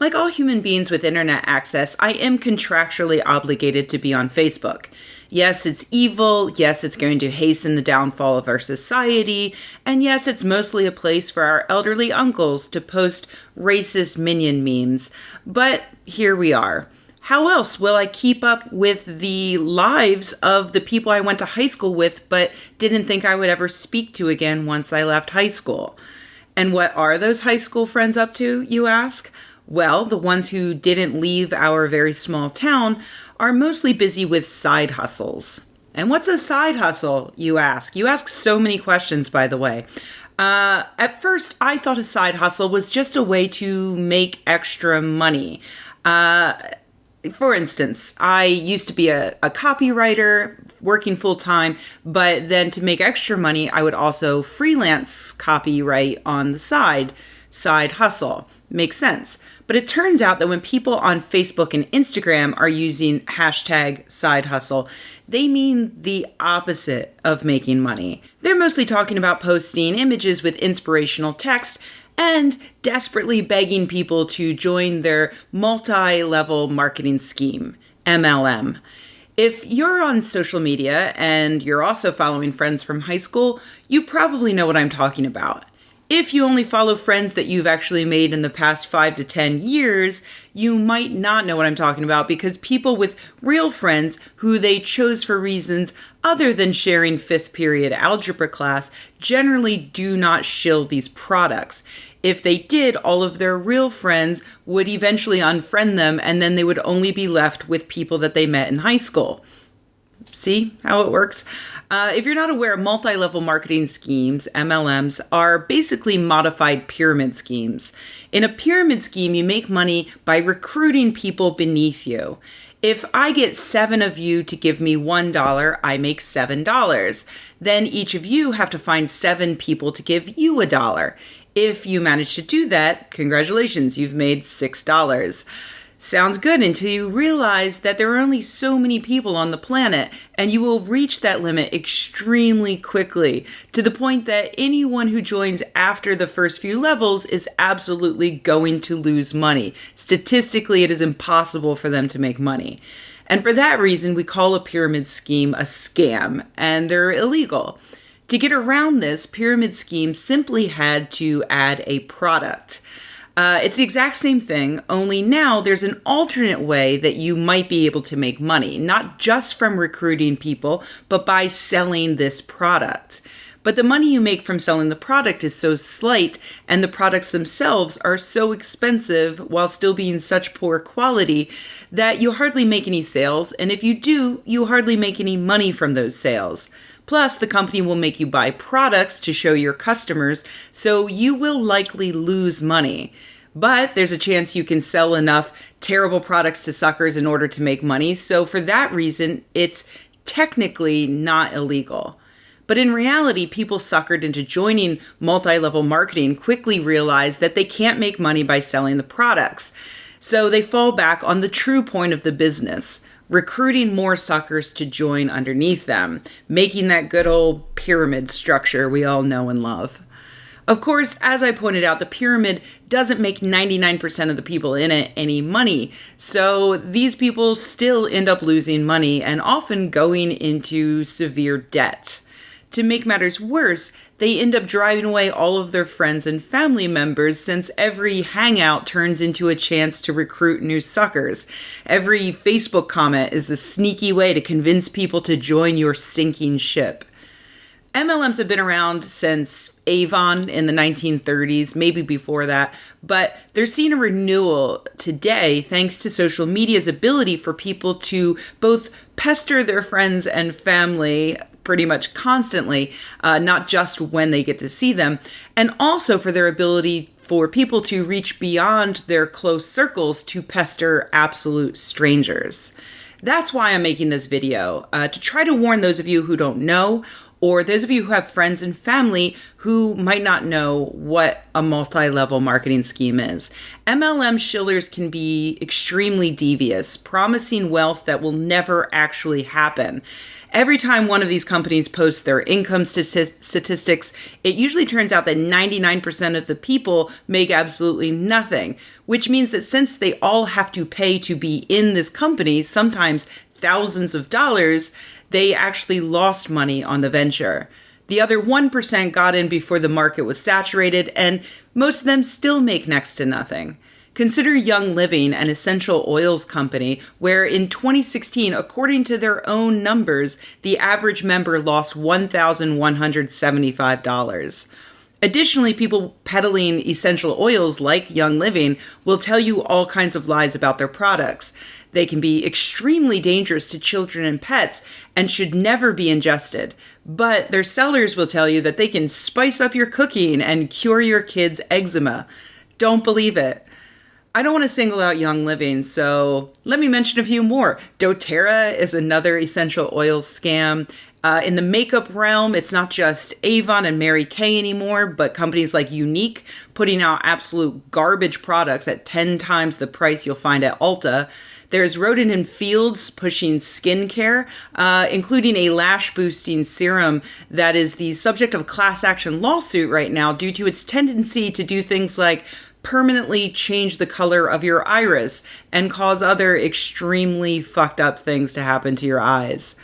Like all human beings with internet access, I am contractually obligated to be on Facebook. Yes, it's evil. Yes, it's going to hasten the downfall of our society. And yes, it's mostly a place for our elderly uncles to post racist minion memes. But here we are. How else will I keep up with the lives of the people I went to high school with but didn't think I would ever speak to again once I left high school? And what are those high school friends up to, you ask? Well, the ones who didn't leave our very small town are mostly busy with side hustles. And what's a side hustle, you ask? You ask so many questions, by the way. At first, I thought a side hustle was just a way to make extra money. For instance, I used to be a copywriter working full time, but then to make extra money, I would also freelance copyright on the side hustle. Makes sense. But it turns out that when people on Facebook and Instagram are using hashtag side hustle, they mean the opposite of making money. They're mostly talking about posting images with inspirational text and desperately begging people to join their multi-level marketing scheme, MLM. If you're on social media and you're also following friends from high school, you probably know what I'm talking about. If you only follow friends that you've actually made in the past 5 to 10 years, you might not know what I'm talking about because people with real friends who they chose for reasons other than sharing 5th period algebra class generally do not shill these products. If they did, all of their real friends would eventually unfriend them, and then they would only be left with people that they met in high school. See how it works? If you're not aware, multi-level marketing schemes, MLMs, are basically modified pyramid schemes. In a pyramid scheme, you make money by recruiting people beneath you. If I get 7 of you to give me $1, I make $7. Then each of you have to find 7 people to give you $1. If you manage to do that, congratulations, you've made $6. Sounds good until you realize that there are only so many people on the planet, and you will reach that limit extremely quickly, to the point that anyone who joins after the first few levels is absolutely going to lose money. Statistically, it is impossible for them to make money. And for that reason, we call a pyramid scheme a scam, and they're illegal. To get around this, pyramid schemes simply had to add a product. It's the exact same thing, only now there's an alternate way that you might be able to make money, not just from recruiting people, but by selling this product. But the money you make from selling the product is so slight, and the products themselves are so expensive while still being such poor quality that you hardly make any sales, and if you do, you hardly make any money from those sales. Plus, the company will make you buy products to show your customers, so you will likely lose money. But there's a chance you can sell enough terrible products to suckers in order to make money, so for that reason, it's technically not illegal. But in reality, people suckered into joining multi-level marketing quickly realize that they can't make money by selling the products. So they fall back on the true point of the business, recruiting more suckers to join underneath them, making that good old pyramid structure we all know and love. Of course, as I pointed out, the pyramid doesn't make 99% of the people in it any money, so these people still end up losing money and often going into severe debt. To make matters worse, they end up driving away all of their friends and family members since every hangout turns into a chance to recruit new suckers. Every Facebook comment is a sneaky way to convince people to join your sinking ship. MLMs have been around since Avon in the 1930s, maybe before that, but they're seeing a renewal today thanks to social media's ability for people to both pester their friends and family pretty much constantly, not just when they get to see them, and also for their ability for people to reach beyond their close circles to pester absolute strangers. That's why I'm making this video, to try to warn those of you who don't know, or those of you who have friends and family who might not know what a multi-level marketing scheme is. MLM shillers can be extremely devious, promising wealth that will never actually happen. Every time one of these companies posts their income statistics, it usually turns out that 99% of the people make absolutely nothing, which means that since they all have to pay to be in this company, sometimes thousands of dollars, they actually lost money on the venture. The other 1% got in before the market was saturated, and most of them still make next to nothing. Consider Young Living, an essential oils company, where in 2016, according to their own numbers, the average member lost $1,175. Additionally, people peddling essential oils like Young Living will tell you all kinds of lies about their products. They can be extremely dangerous to children and pets and should never be ingested. But their sellers will tell you that they can spice up your cooking and cure your kids' eczema. Don't believe it. I don't want to single out Young Living, so let me mention a few more. doTERRA is another essential oils scam. In the makeup realm, it's not just Avon and Mary Kay anymore, but companies like Unique putting out absolute garbage products at 10 times the price you'll find at Ulta. There's Roden & Fields pushing skincare, including a lash-boosting serum that is the subject of a class action lawsuit right now due to its tendency to do things like permanently change the color of your iris and cause other extremely fucked up things to happen to your eyes.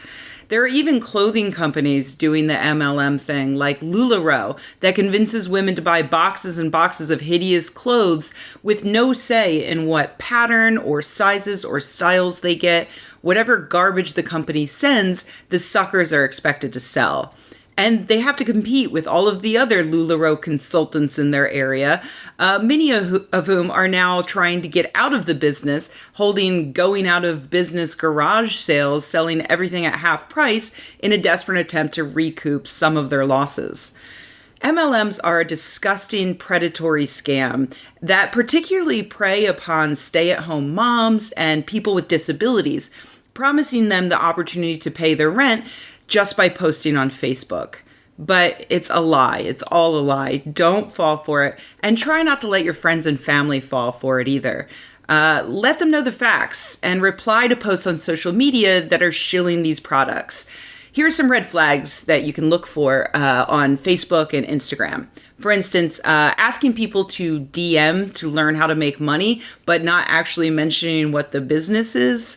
There are even clothing companies doing the MLM thing, like LuLaRoe, that convinces women to buy boxes and boxes of hideous clothes with no say in what pattern or sizes or styles they get. Whatever garbage the company sends, the suckers are expected to sell. And they have to compete with all of the other LuLaRoe consultants in their area, many of whom are now trying to get out of the business, holding going out of business garage sales, selling everything at half price in a desperate attempt to recoup some of their losses. MLMs are a disgusting predatory scam that particularly prey upon stay-at-home moms and people with disabilities, promising them the opportunity to pay their rent just by posting on Facebook. But it's a lie. It's all a lie. Don't fall for it. And try not to let your friends and family fall for it either. Let them know the facts and reply to posts on social media that are shilling these products. Here are some red flags that you can look for on Facebook and Instagram. For instance, asking people to DM to learn how to make money, but not actually mentioning what the business is.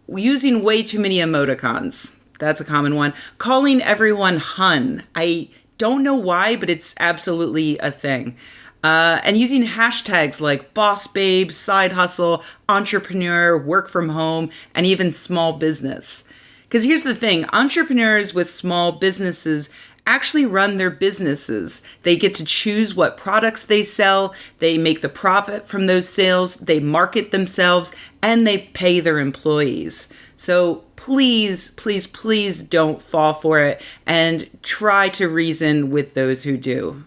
Using way too many emoticons. That's a common one. Calling everyone hun. I don't know why, but it's absolutely a thing. And using hashtags like boss babe, side hustle, entrepreneur, work from home, and even small business. Because here's the thing, entrepreneurs with small businesses actually run their businesses. They get to choose what products they sell, they make the profit from those sales, they market themselves, and they pay their employees. So please, please, please don't fall for it and try to reason with those who do.